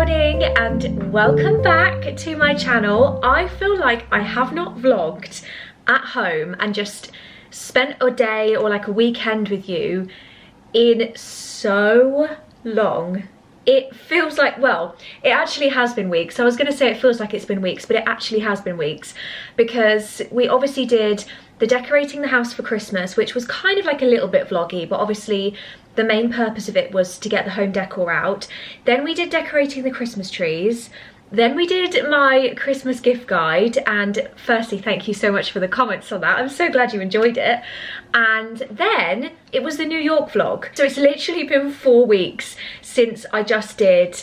morning and welcome back to my channel. I feel like I have not vlogged at home and just spent a day or like a weekend with you in so long. It feels like, well, it actually has been weeks. I was going to say it feels like it's been weeks, but it actually has been weeks because we obviously did the decorating the house for Christmas, which was kind of like a little bit vloggy, but obviously the main purpose of it was to get the home decor out. Then we did decorating the Christmas trees. Then we did my Christmas gift guide, and firstly, thank you so much for the comments on that. I'm so glad you enjoyed it. And then it was the New York vlog. So it's literally been 4 weeks since I just did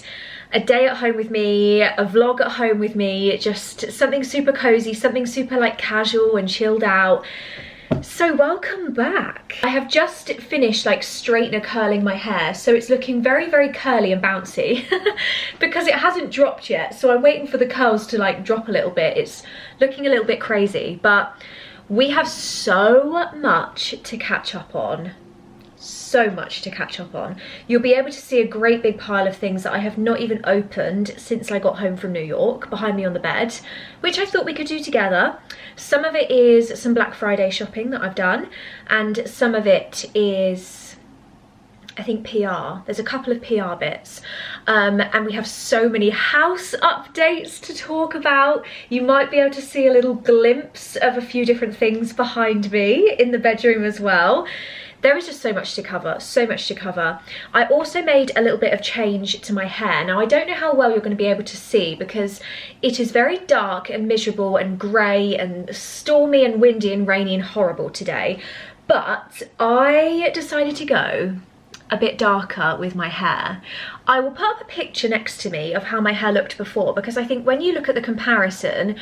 a day at home with me, a vlog at home with me, just something super cozy, something super like casual and chilled out. So welcome back. I have just finished like straightener curling my hair, so it's looking very, very curly and bouncy because it hasn't dropped yet. So I'm waiting for the curls to like drop a little bit. It's looking a little bit crazy, but we have so much to catch up on. So much to catch up on. You'll be able to see a great big pile of things that I have not even opened since I got home from New York behind me on the bed, which I thought we could do together. Some of it is some Black Friday shopping that I've done, and some of it is, I think, PR. There's a couple of PR bits, and we have so many house updates to talk about. You might be able to see a little glimpse of a few different things behind me in the bedroom as well. There is just so much to cover, so much to cover. I also made a little bit of change to my hair. Now, I don't know how well you're going to be able to see because it is very dark and miserable and grey and stormy and windy and rainy and horrible today. But I decided to go a bit darker with my hair. I will put up a picture next to me of how my hair looked before, because I think when you look at the comparison,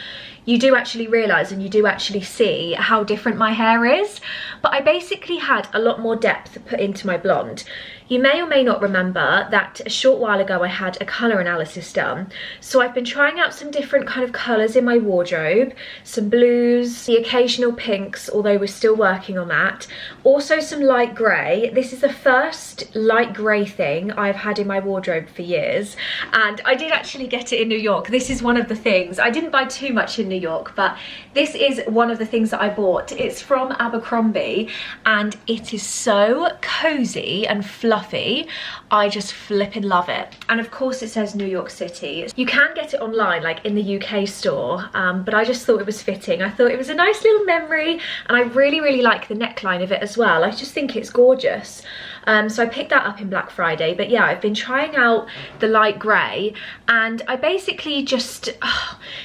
you do actually realise and you do actually see how different my hair is. But I basically had a lot more depth put into my blonde. You may or may not remember that a short while ago I had a colour analysis done. So I've been trying out some different kind of colours in my wardrobe, some blues, the occasional pinks, although we're still working on that. Also some light grey. This is the first light grey thing I've had in my wardrobe for years, and I did actually get it in New York. This is one of the things. I didn't buy too much in New York, but this is one of the things that I bought. It's from Abercrombie and it is so cozy and fluffy. I just flippin' love it. And of course it says New York City. You can get it online, like in the UK store, but I just thought it was fitting. I thought it was a nice little memory, and I really, really like the neckline of it as well. I just think it's gorgeous. So I picked that up in Black Friday. But yeah, I've been trying out the light grey, and I basically just,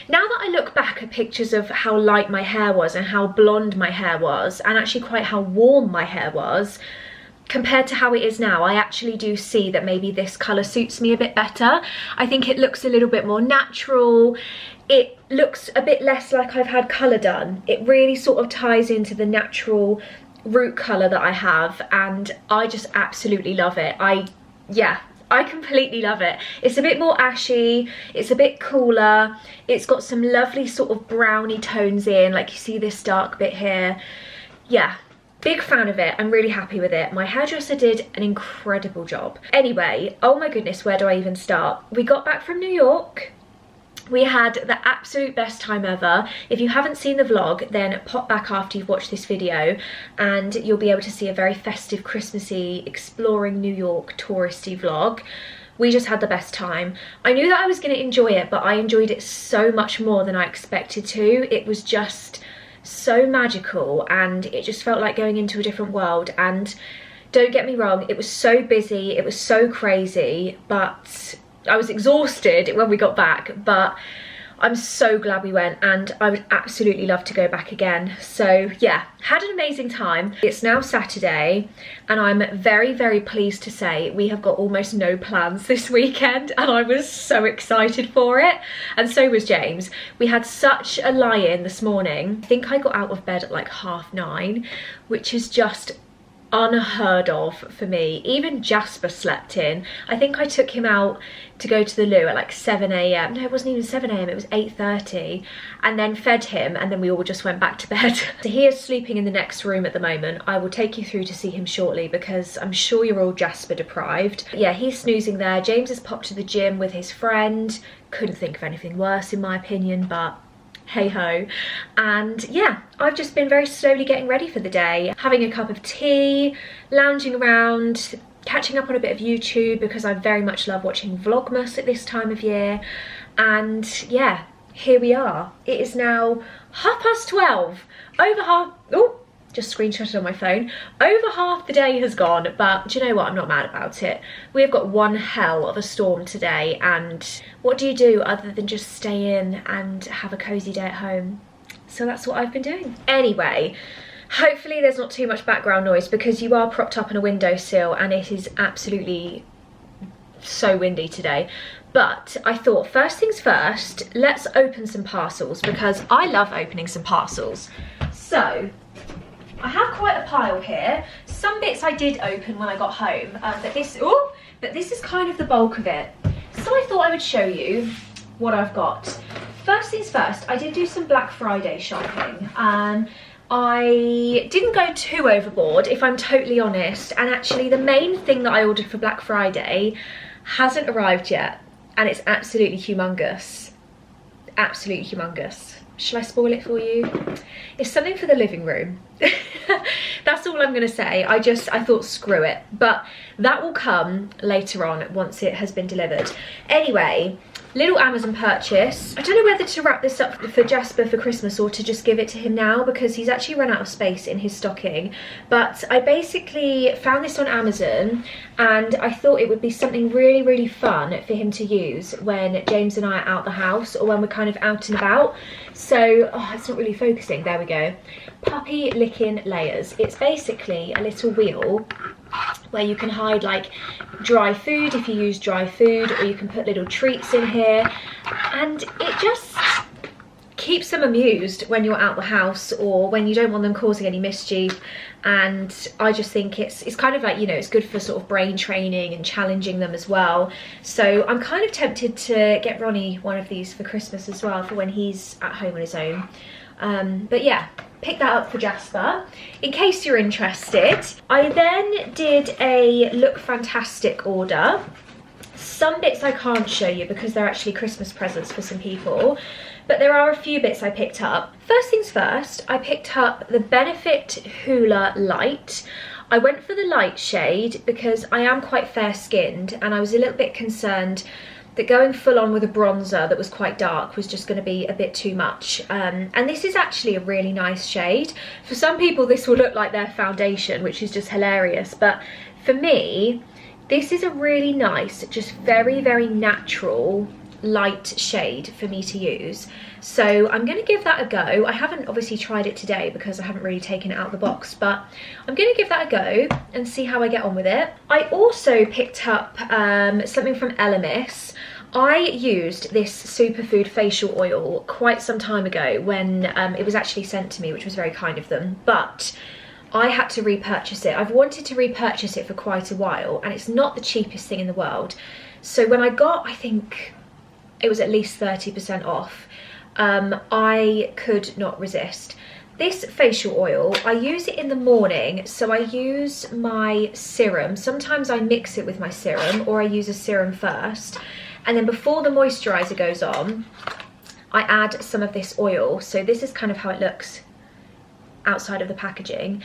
now that I look back at pictures of how light my hair was and how blonde my hair was, and actually quite how warm my hair was, compared to how it is now, I actually do see that maybe this colour suits me a bit better. I think it looks a little bit more natural. It looks a bit less like I've had colour done. It really sort of ties into the natural root colour that I have, and I just absolutely love it. I completely love it. It's a bit more ashy, it's a bit cooler, it's got some lovely sort of browny tones in, like you see this dark bit here. Yeah, big fan of it. I'm really happy with it. My hairdresser did an incredible job. Anyway, oh my goodness, where do I even start? We got back from New York. We had the absolute best time ever. If you haven't seen the vlog, then pop back after you've watched this video and you'll be able to see a very festive, Christmassy, exploring New York touristy vlog. We just had the best time. I knew that I was going to enjoy it, but I enjoyed it so much more than I expected to. It was just so magical and it just felt like going into a different world. And don't get me wrong, it was so busy, it was so crazy, but I was exhausted when we got back, but I'm so glad we went, and I would absolutely love to go back again. So yeah, had an amazing time. It's now Saturday and I'm very, very pleased to say we have got almost no plans this weekend, and I was so excited for it, and so was James. We had such a lie-in this morning. I think I got out of bed at like 9:30, which is just unheard of for me. Even Jasper slept in. I think I took him out to go to the loo at like 7 a.m. No, it wasn't even 7 a.m, it was 8:30, and then fed him, and then we all just went back to bed. So he is sleeping in the next room at the moment. I will take you through to see him shortly because I'm sure you're all Jasper deprived. Yeah, he's snoozing there. James has popped to the gym with his friend. Couldn't think of anything worse in my opinion, but hey ho. And yeah, I've just been very slowly getting ready for the day, having a cup of tea, lounging around, catching up on a bit of YouTube because I very much love watching Vlogmas at this time of year. And yeah, here we are. It is now 12:30, over half, oh, just screenshotted on my phone. Over half the day has gone, but do you know what? I'm not mad about it. We have got one hell of a storm today, and what do you do other than just stay in and have a cozy day at home? So that's what I've been doing. Anyway, hopefully there's not too much background noise because you are propped up on a windowsill and it is absolutely so windy today. But I thought first things first, let's open some parcels because I love opening some parcels. So I have quite a pile here. Some bits I did open when I got home, but this is kind of the bulk of it. So I thought I would show you what I've got. First things first, I did do some Black Friday shopping. I didn't go too overboard, if I'm totally honest, and actually the main thing that I ordered for Black Friday hasn't arrived yet, and it's absolutely humongous. Absolutely humongous. Shall I spoil it for you? It's something for the living room. That's all I'm gonna say. I thought screw it, but that will come later on once it has been delivered. Anyway, little Amazon purchase. I don't know whether to wrap this up for Jasper for Christmas or to just give it to him now because he's actually run out of space in his stocking. But I basically found this on Amazon and I thought it would be something really, really fun for him to use when James and I are out the house or when we're kind of out and about. So, oh, it's not really focusing. There we go. Puppy licking layers. It's basically a little wheel where you can hide like dry food if you use dry food, or you can put little treats in here, and it just keeps them amused when you're out the house or when you don't want them causing any mischief. And I just think it's kind of like, you know, it's good for sort of brain training and challenging them as well. So I'm kind of tempted to get Ronnie one of these for Christmas as well, for when he's at home on his own. But yeah, pick that up for Jasper in case you're interested. I then did a Look Fantastic order. Some bits I can't show you because they're actually Christmas presents for some people, but there are a few bits I picked up. First things first, I picked up the Benefit Hoola Light. I went for the light shade because I am quite fair skinned and I was a little bit concerned that going full on with a bronzer that was quite dark was just going to be a bit too much. And this is actually a really nice shade. For some people this will look like their foundation, which is just hilarious, but for me this is a really nice, just very, very natural light shade for me to use. So I'm going to give that a go. I haven't obviously tried it today because I haven't really taken it out of the box, but I'm going to give that a go and see how I get on with it. I also picked up something from Elemis. I used this superfood facial oil quite some time ago when it was actually sent to me, which was very kind of them, but I had to repurchase it. I've wanted to repurchase it for quite a while and it's not the cheapest thing in the world. So when I got, I think it was at least 30% off, I could not resist. This facial oil, I use it in the morning, so I use my serum. Sometimes I mix it with my serum or I use a serum first. And then before the moisturizer goes on, I add some of this oil. So this is kind of how it looks outside of the packaging.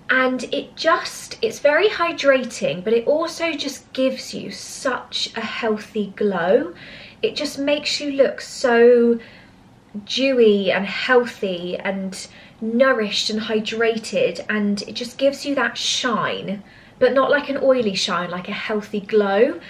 And it's very hydrating, but it also just gives you such a healthy glow. It just makes you look so dewy and healthy and nourished and hydrated, and it just gives you that shine, but not like an oily shine, like a healthy glow.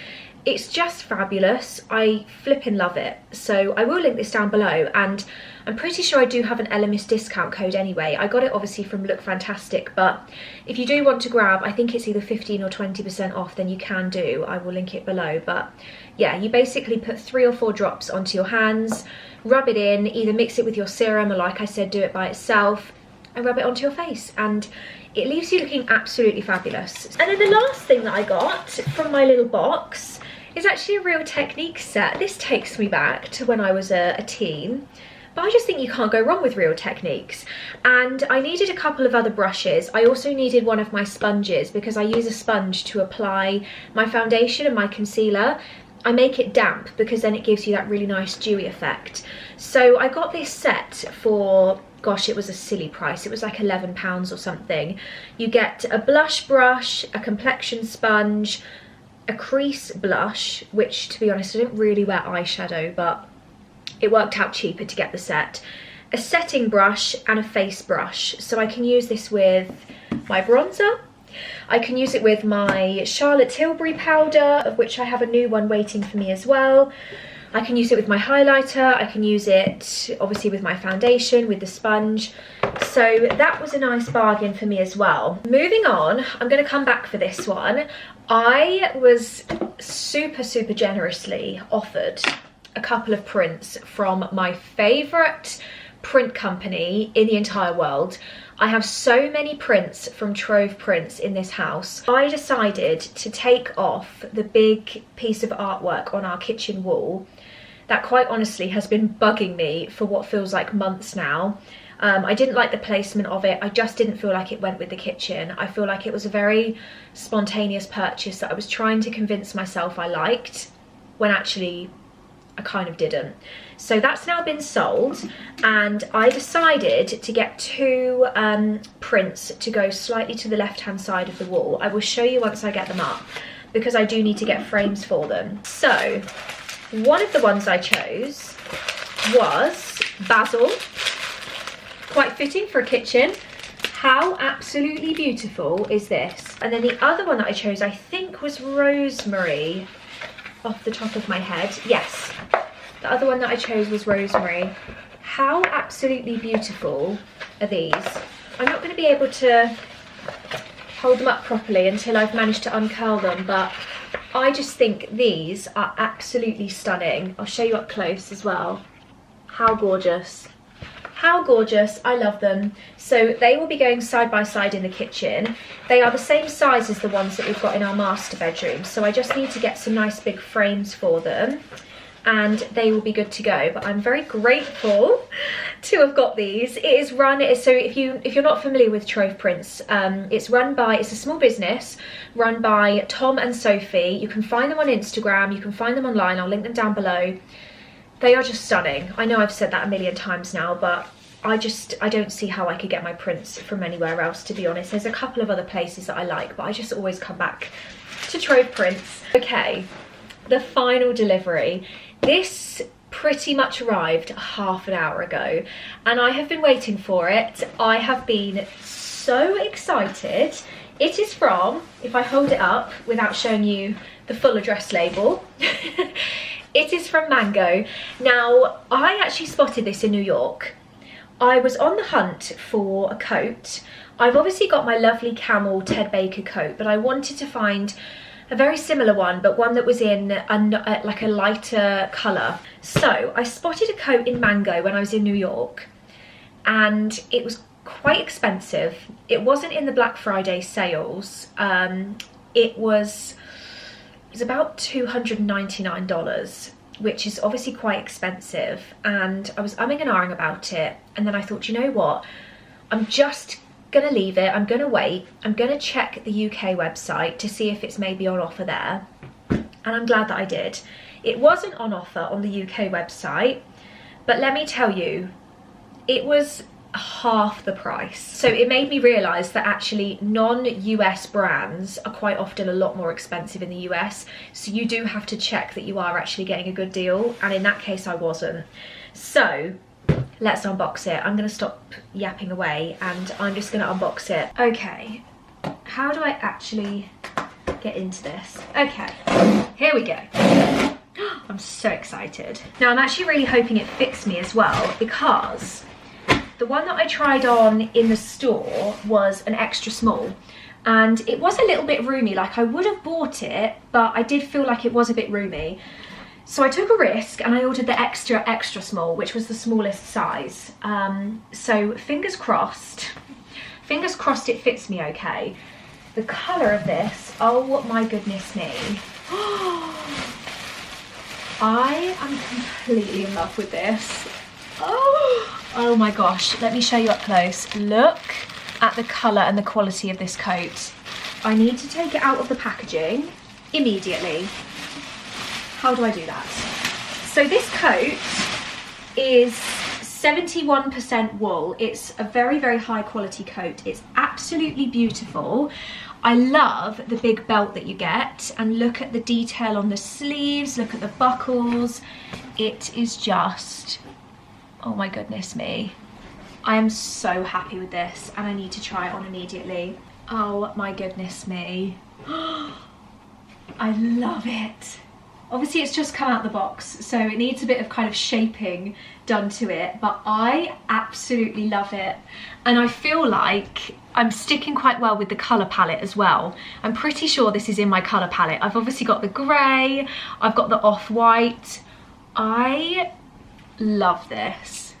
It's just fabulous. I flipping love it. So I will link this down below, and I'm pretty sure I do have an Elemis discount code anyway. I got it obviously from Look Fantastic, but if you do want to grab, I think it's either 15 or 20% off, then you can do. I will link it below. But yeah, you basically put 3 or 4 drops onto your hands, rub it in, either mix it with your serum or, like I said, do it by itself and rub it onto your face, and it leaves you looking absolutely fabulous. And then the last thing that I got from my little box is actually a Real Technique set. This takes me back to when I was a teen. But I just think you can't go wrong with Real Techniques. And I needed a couple of other brushes. I also needed one of my sponges because I use a sponge to apply my foundation and my concealer. I make it damp because then it gives you that really nice dewy effect. So I got this set for, gosh, it was a silly price. It was like £11 or something. You get a blush brush, a complexion sponge, a crease blush, which to be honest I don't really wear eyeshadow, but it worked out cheaper to get the set, a setting brush and a face brush. So I can use this with my bronzer, I can use it with my Charlotte Tilbury powder, of which I have a new one waiting for me as well. I can use it with my highlighter, I can use it obviously with my foundation, with the sponge. So that was a nice bargain for me as well. Moving on, I'm going to come back for this one. I was super generously offered a couple of prints from my favourite print company in the entire world. I have so many prints from Trove Prints in this house. I decided to take off the big piece of artwork on our kitchen wall that quite honestly has been bugging me for what feels like months now. I didn't like the placement of it. I just didn't feel like it went with the kitchen. I feel like it was a very spontaneous purchase that I was trying to convince myself I liked, when actually I kind of didn't. So that's now been sold, and I decided to get two prints to go slightly to the left hand side of the wall. I will show you once I get them up, because I do need to get frames for them. So one of the ones I chose was basil, quite fitting for a kitchen. How absolutely beautiful is this? And then the other one that I chose, I think, was rosemary, off the top of my head. Yes, the other one that I chose was rosemary. How absolutely beautiful are these? I'm not going to be able to hold them up properly until I've managed to uncurl them, but I just think these are absolutely stunning. I'll show you up close as well. How gorgeous. How gorgeous. I love them. So they will be going side by side in the kitchen. They are the same size as the ones that we've got in our master bedroom, so I just need to get some nice big frames for them and they will be good to go. But I'm very grateful to have got these. It is run, so if you're not familiar with Trove Prints, it's a small business run by Tom and Sophie. You can find them on Instagram, you can find them online, I'll link them down below. They are just stunning. I know I've said that a million times now, but I don't see how I could get my prints from anywhere else, to be honest. There's a couple of other places that I like, but I just always come back to Trove Prints. Okay, the final delivery. This pretty much arrived half an hour ago, and I have been waiting for it. I have been so excited. It is from, if I hold it up without showing you the full address label, it is from Mango. Now, I actually spotted this in New York. I was on the hunt for a coat. I've obviously got my lovely camel Ted Baker coat, but I wanted to find a very similar one, but one that was in like a lighter colour. So I spotted a coat in Mango when I was in New York, and it was quite expensive. It wasn't in the Black Friday sales. It was about $299, which is obviously quite expensive, and I was umming and ahhing about it, and then I thought, you know what, I'm just gonna leave it, I'm gonna wait, I'm gonna check the UK website to see if it's maybe on offer there, and I'm glad that I did. It wasn't on offer on the UK website, but let me tell you, it was half the price. So it made me realise that actually non-US brands are quite often a lot more expensive in the US, so you do have to check that you are actually getting a good deal, and in that case I wasn't. So let's unbox it. I'm going to stop yapping away and I'm just going to unbox it. Okay, how do I actually get into this? Okay, here we go. I'm so excited. Now I'm actually really hoping it fits me as well, because the one that I tried on in the store was an extra small, and it was a little bit roomy. Like, I would have bought it, but I did feel like it was a bit roomy. So I took a risk and I ordered the extra small, which was the smallest size. So fingers crossed fingers crossed it fits me okay. The colour of this, oh my goodness me. I am completely in love with this. Oh my gosh, let me show you up close. Look at the colour and the quality of this coat. I need to take it out of the packaging immediately. How do I do that? So this coat is 71% wool. It's a very, very high quality coat. It's absolutely beautiful. I love the big belt that you get, and look at the detail on the sleeves, look at the buckles. It is just, oh my goodness me. I am so happy with this and I need to try it on immediately. Oh my goodness me. I love it. Obviously it's just come out the box, so it needs a bit of kind of shaping done to it, but I absolutely love it. And I feel like I'm sticking quite well with the colour palette as well. I'm pretty sure this is in my colour palette. I've obviously got the grey, I've got the off-white. I love this.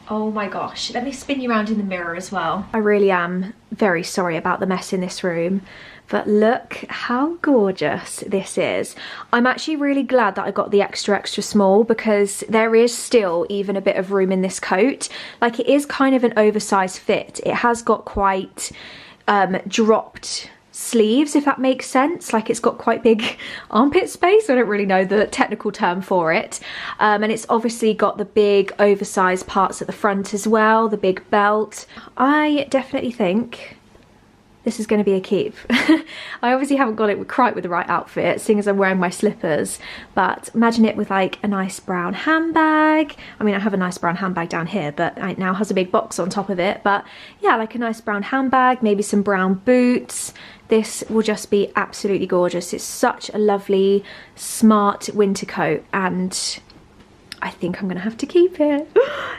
Oh my gosh, let me spin you around in the mirror as well. I really am very sorry about the mess in this room, but look how gorgeous this is. I'm actually really glad that I got the extra small, because there is still even a bit of room in this coat. Like, it is kind of an oversized fit. It has got quite dropped sleeves, if that makes sense. Like, it's got quite big armpit space. I don't really know the technical term for it. And it's obviously got the big oversized parts at the front as well, the big belt. I definitely think this is going to be a keep. I obviously haven't got it quite with the right outfit, seeing as I'm wearing my slippers, but imagine it with like a nice brown handbag. I mean, I have a nice brown handbag down here, but it now has a big box on top of it. But yeah, like a nice brown handbag, maybe some brown boots. This will just be absolutely gorgeous. It's such a lovely, smart winter coat, and I think I'm gonna have to keep it.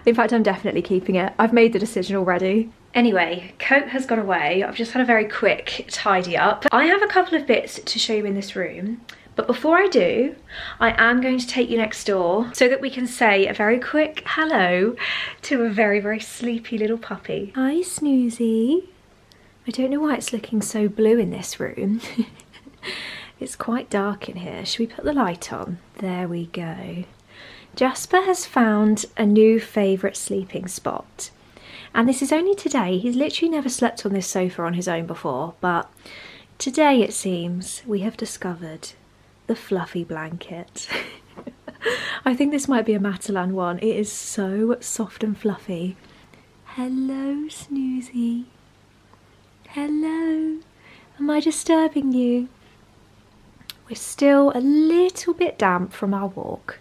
In fact, I'm definitely keeping it. I've made the decision already. Anyway, coat has gone away. I've just had a very quick tidy up. I have a couple of bits to show you in this room, but before I do, I am going to take you next door so that we can say a very quick hello to a very, very sleepy little puppy. Hi, Snoozy. I don't know why it's looking so blue in this room. It's quite dark in here. Should we put the light on? There we go. Jasper has found a new favourite sleeping spot. And this is only today. He's literally never slept on this sofa on his own before, but today it seems we have discovered the fluffy blanket. I think this might be a Matalan one. It is so soft and fluffy. Hello, Snoozy. Hello. Am I disturbing you? We're still a little bit damp from our walk,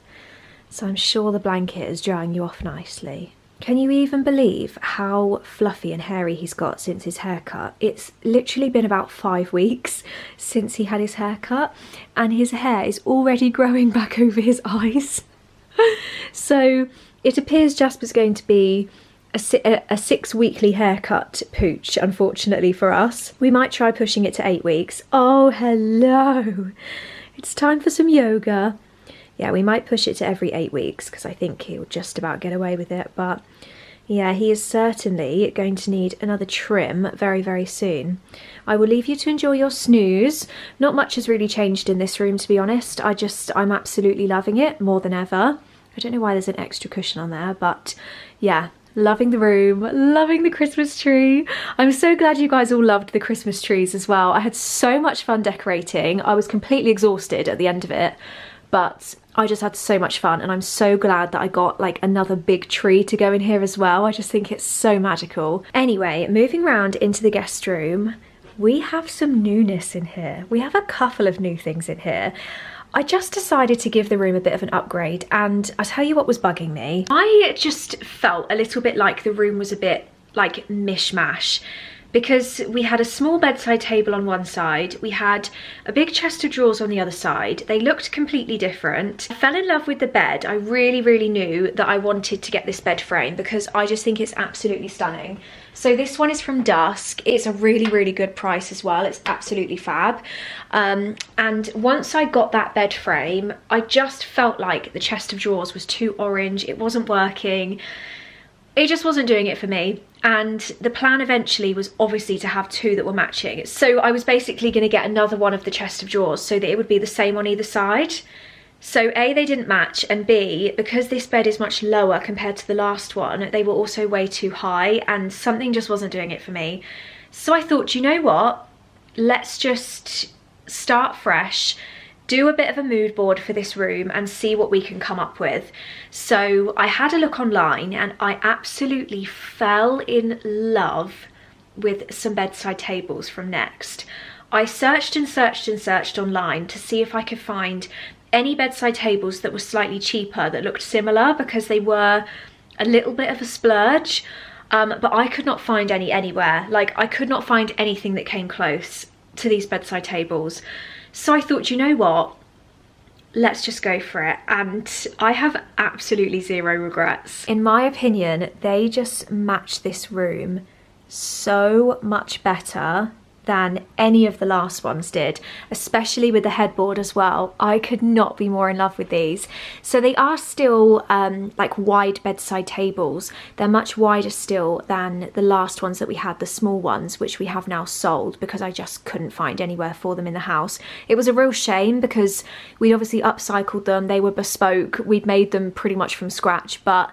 so I'm sure the blanket is drying you off nicely. Can you even believe how fluffy and hairy he's got since his haircut? It's literally been about 5 weeks since he had his haircut, and his hair is already growing back over his eyes. So it appears Jasper's going to be a 6 weekly haircut pooch, unfortunately for us. We might try pushing it to 8 weeks. Oh, hello. It's time for some yoga. Yeah, we might push it to every 8 weeks because I think he'll just about get away with it. But yeah, he is certainly going to need another trim very, very soon. I will leave you to enjoy your snooze. Not much has really changed in this room, to be honest. I'm absolutely loving it more than ever. I don't know why there's an extra cushion on there, but yeah, loving the room, loving the Christmas tree. I'm so glad you guys all loved the Christmas trees as well. I had so much fun decorating. I was completely exhausted at the end of it, but I just had so much fun, and I'm so glad that I got like another big tree to go in here as well. I just think it's so magical. Anyway, moving around into the guest room, we have some newness in here. We have a couple of new things in here. I just decided to give the room a bit of an upgrade, and I'll tell you what was bugging me. I just felt a little bit like the room was a bit like mishmash, because we had a small bedside table on one side, we had a big chest of drawers on the other side. They looked completely different. I fell in love with the bed. I really knew that I wanted to get this bed frame because I just think it's absolutely stunning. So this one is from Dusk. It's a really good price as well. It's absolutely fab. And once I got that bed frame, I just felt like the chest of drawers was too orange. It wasn't working. it just wasn't doing it for me. And the plan eventually was obviously to have 2 that were matching. So I was basically going to get another one of the chest of drawers so that it would be the same on either side. So A, they didn't match, and B, because this bed is much lower compared to the last one, they were also way too high and something just wasn't doing it for me. So I thought, you know what, let's just start fresh, do a bit of a mood board for this room and see what we can come up with. So I had a look online and I absolutely fell in love with some bedside tables from Next. I searched and searched and searched online to see if I could find any bedside tables that were slightly cheaper that looked similar, because they were a little bit of a splurge, but I could not find any anywhere. Like, I could not find anything that came close to these bedside tables. So I thought, you know what, let's just go for it. And I have absolutely 0 regrets. In my opinion, they just match this room so much better than any of the last ones did, especially with the headboard as well. I could not be more in love with these. So they are still like wide bedside tables. They're much wider still than the last ones that we had, the small ones, which we have now sold because I just couldn't find anywhere for them in the house. It was a real shame because we obviously upcycled them. They were bespoke. We'd made them pretty much from scratch, but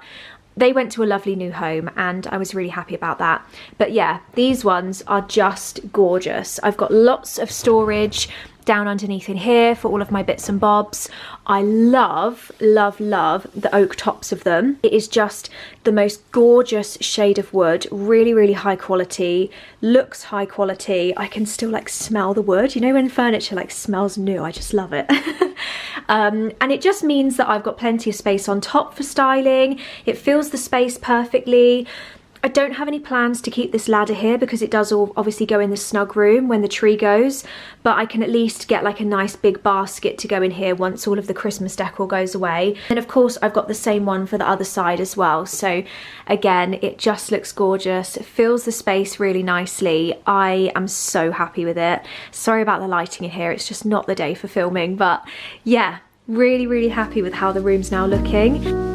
they went to a lovely new home and I was really happy about that. But yeah, these ones are just gorgeous. I've got lots of storage down underneath in here for all of my bits and bobs. I love, love, love the oak tops of them. It is just the most gorgeous shade of wood, really, really high quality, looks high quality. I can still like smell the wood. You know when furniture like smells new, I just love it. And it just means that I've got plenty of space on top for styling. It fills the space perfectly. I don't have any plans to keep this ladder here because it does all obviously go in the snug room when the tree goes, but I can at least get like a nice big basket to go in here once all of the Christmas decor goes away. And of course I've got the same one for the other side as well. So again, it just looks gorgeous. It fills the space really nicely. I am so happy with it. Sorry about the lighting in here. It's just not the day for filming, but yeah, really, really happy with how the room's now looking.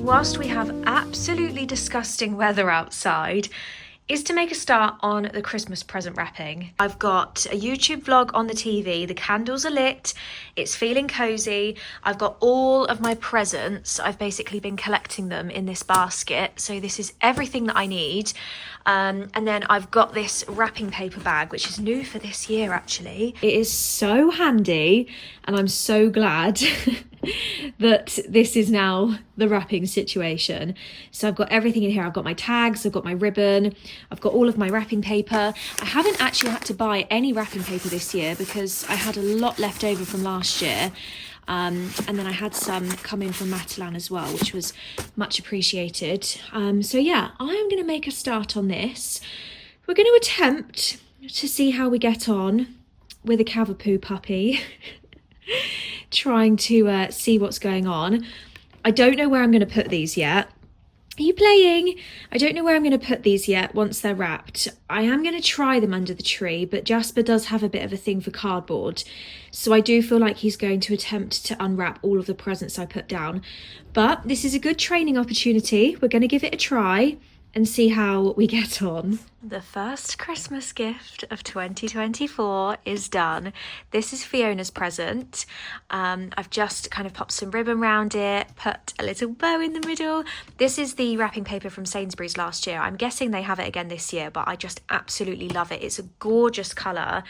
Whilst we have absolutely disgusting weather outside, is to make a start on the Christmas present wrapping. I've got a YouTube vlog on the TV, the candles are lit, it's feeling cozy. I've got all of my presents. I've basically been collecting them in this basket. So this is everything that I need. And then I've got this wrapping paper bag, which is new for this year actually. It is so handy and I'm so glad that this is now the wrapping situation. So I've got everything in here. I've got my tags, I've got my ribbon, I've got all of my wrapping paper. I haven't actually had to buy any wrapping paper this year because I had a lot left over from last year. And then I had some come in from Matalan as well, which was much appreciated. So yeah, I am going to make a start on this. We're going to attempt to see how we get on with a Cavapoo puppy. Trying to see what's going on. I don't know where I'm going to put these yet. Are you playing? I don't know where I'm going to put these yet once they're wrapped. I am going to try them under the tree, but Jasper does have a bit of a thing for cardboard. So I do feel like he's going to attempt to unwrap all of the presents I put down. But this is a good training opportunity. We're going to give it a try and see how we get on. The first Christmas gift of 2024 is done. This is Fiona's present. I've just kind of popped some ribbon around it, put a little bow in the middle. This is the wrapping paper from Sainsbury's last year. I'm guessing they have it again this year, but I just absolutely love it. It's a gorgeous colour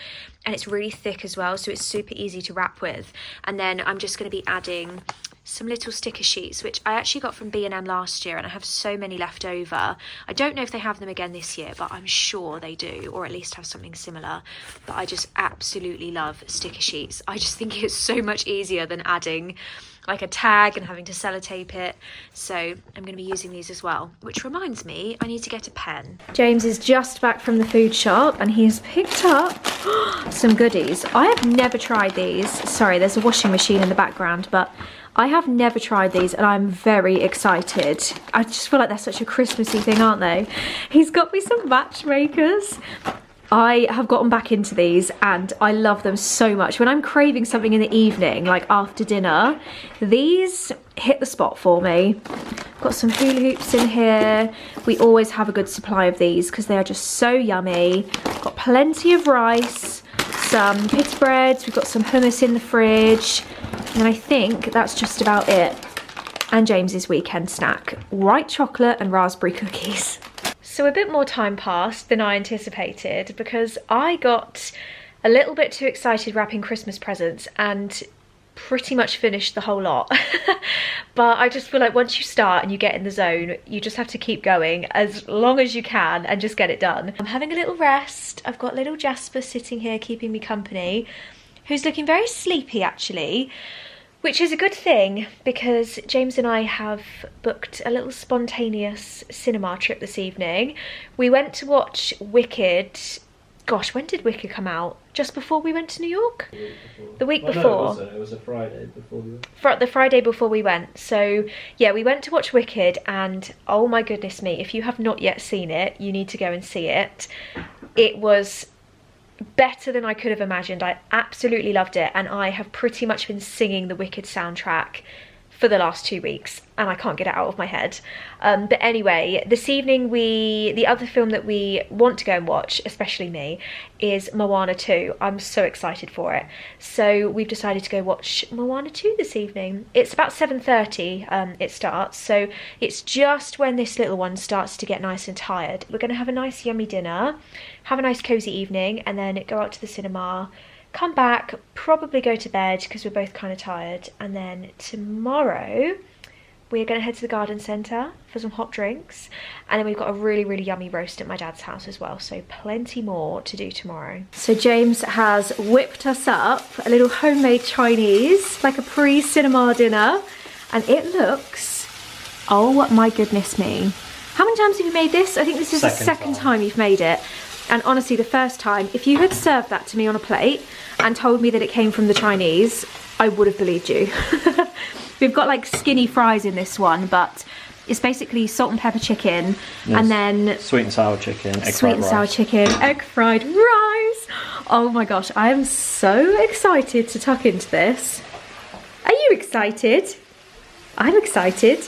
and it's really thick as well, so it's super easy to wrap with. And then I'm just going to be adding some little sticker sheets, which I actually got from B&M last year, and I have so many left over. I don't know if they have them again this year, but I'm sure they do, or at least have something similar. But I just absolutely love sticker sheets. I just think it's so much easier than adding like a tag and having to sellotape it. So I'm going to be using these as well, which reminds me I need to get a pen. James is just back from the food shop and he's picked up some goodies. I have never tried these. Sorry, there's a washing machine in the background, but I have never tried these and I'm very excited. I just feel like they're such a Christmassy thing, aren't they? He's got me some matchmakers. I have gotten back into these and I love them so much. When I'm craving something in the evening, like after dinner, these hit the spot for me. Got some hula hoops in here. We always have a good supply of these because they are just so yummy. Got plenty of rice, some pita breads, we've got some hummus in the fridge, and I think that's just about it. And James's weekend snack, white chocolate and raspberry cookies. So a bit more time passed than I anticipated because I got a little bit too excited wrapping Christmas presents and pretty much finished the whole lot. But I just feel like once you start and you get in the zone, you just have to keep going as long as you can and just get it done. I'm having a little rest. I've got little Jasper sitting here keeping me company, who's looking very sleepy actually. Which is a good thing because James and I have booked a little spontaneous cinema trip this evening. We went to watch Wicked. Gosh, when did Wicked come out? Just before we went to New York? The week before. No, it was a Friday before we went. The Friday before we went. So yeah, we went to watch Wicked and oh my goodness me, if you have not yet seen it, you need to go and see it. It was better than I could have imagined. I absolutely loved it and I have pretty much been singing the Wicked soundtrack for the last 2 weeks and I can't get it out of my head. But anyway, this evening the other film that we want to go and watch, especially me, is Moana 2. I'm so excited for it. So we've decided to go watch Moana 2 this evening. It's about 7:30 it starts, so it's just when this little one starts to get nice and tired. We're going to have a nice yummy dinner, have a nice cozy evening, and then go out to the cinema, come back, probably go to bed because we're both kind of tired, and then tomorrow we're going to head to the garden centre for some hot drinks, and then we've got a really yummy roast at my dad's house as well, so plenty more to do tomorrow. So James has whipped us up a little homemade Chinese, like a pre-cinema dinner, and it looks, oh my goodness me. How many times have you made this? I think this is the second time you've made it. And honestly, the first time, if you had served that to me on a plate and told me that it came from the Chinese, I would have believed you. We've got like skinny fries in this one, but it's basically salt and pepper chicken, yes, and then sweet and sour chicken, egg fried rice. Oh my gosh, I am so excited to tuck into this. Are you excited? I'm excited.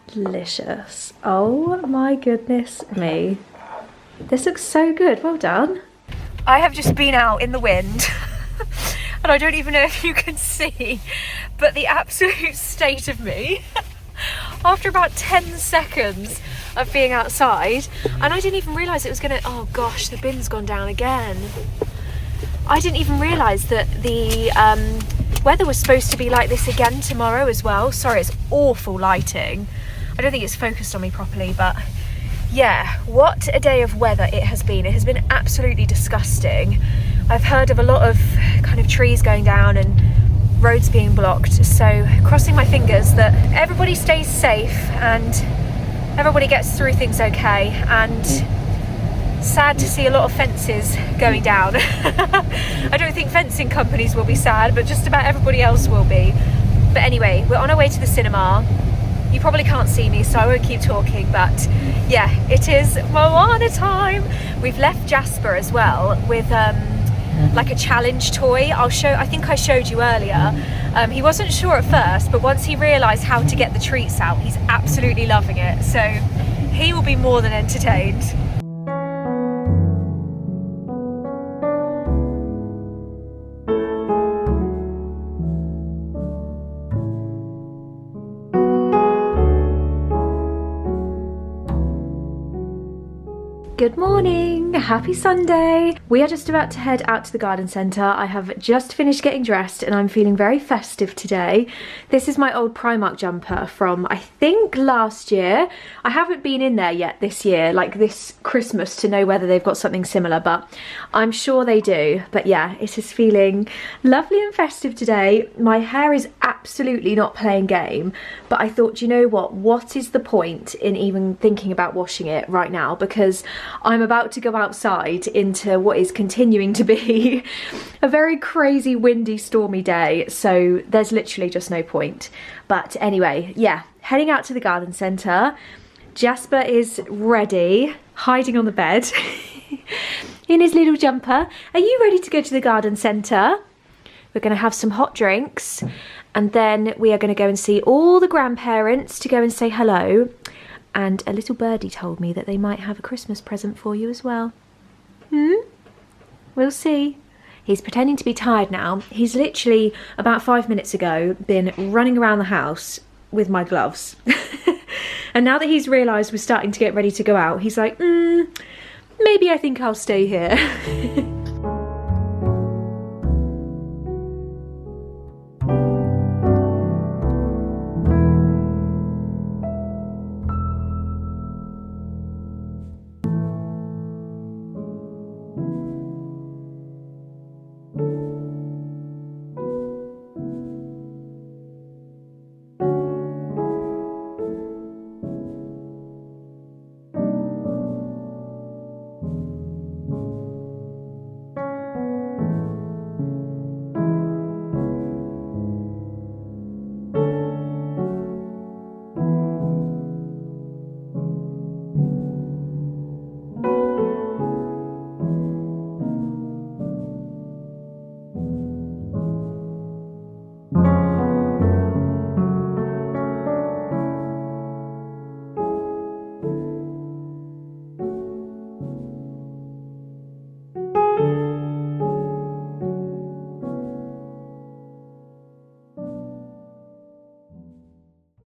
Delicious. Oh my goodness me. This looks so good, well done. I have just been out in the wind and I don't even know if you can see, but the absolute state of me after about 10 seconds of being outside, and I didn't even realise it was gonna, oh gosh, the bin's gone down again. I didn't even realise that the weather was supposed to be like this again tomorrow as well. Sorry, it's awful lighting. I don't think it's focused on me properly, but yeah, what a day of weather it has been. It has been absolutely disgusting. I've heard of a lot of kind of trees going down and roads being blocked, so crossing my fingers that everybody stays safe and everybody gets through things okay, and sad to see a lot of fences going down. I don't think fencing companies will be sad, but just about everybody else will be. But anyway, we're on our way to the cinema. You probably can't see me, so I won't keep talking, but yeah, it is Moana time. We've left Jasper as well with like a challenge toy. I think I showed you earlier. He wasn't sure at first, but once he realised how to get the treats out, he's absolutely loving it. So he will be more than entertained. Good morning, happy Sunday. We are just about to head out to the garden centre. I have just finished getting dressed and I'm feeling very festive today. This is my old Primark jumper from I think last year. I haven't been in there yet this year, like this Christmas, to know whether they've got something similar, but I'm sure they do. But yeah, it is feeling lovely and festive today. My hair is absolutely not playing game, but I thought, you know what is the point in even thinking about washing it right now, because I'm about to go outside into what is continuing to be a very crazy, windy, stormy day, so there's literally just no point. But anyway, yeah, heading out to the garden centre. Jasper is ready, hiding on the bed in his little jumper. Are you ready to go to the garden centre? We're going to have some hot drinks, and then we are going to go and see all the grandparents to go and say hello. And a little birdie told me that they might have a Christmas present for you as well. We'll see. He's pretending to be tired now. He's literally, about 5 minutes ago, been running around the house with my gloves. And now that he's realised we're starting to get ready to go out, he's like, maybe I think I'll stay here.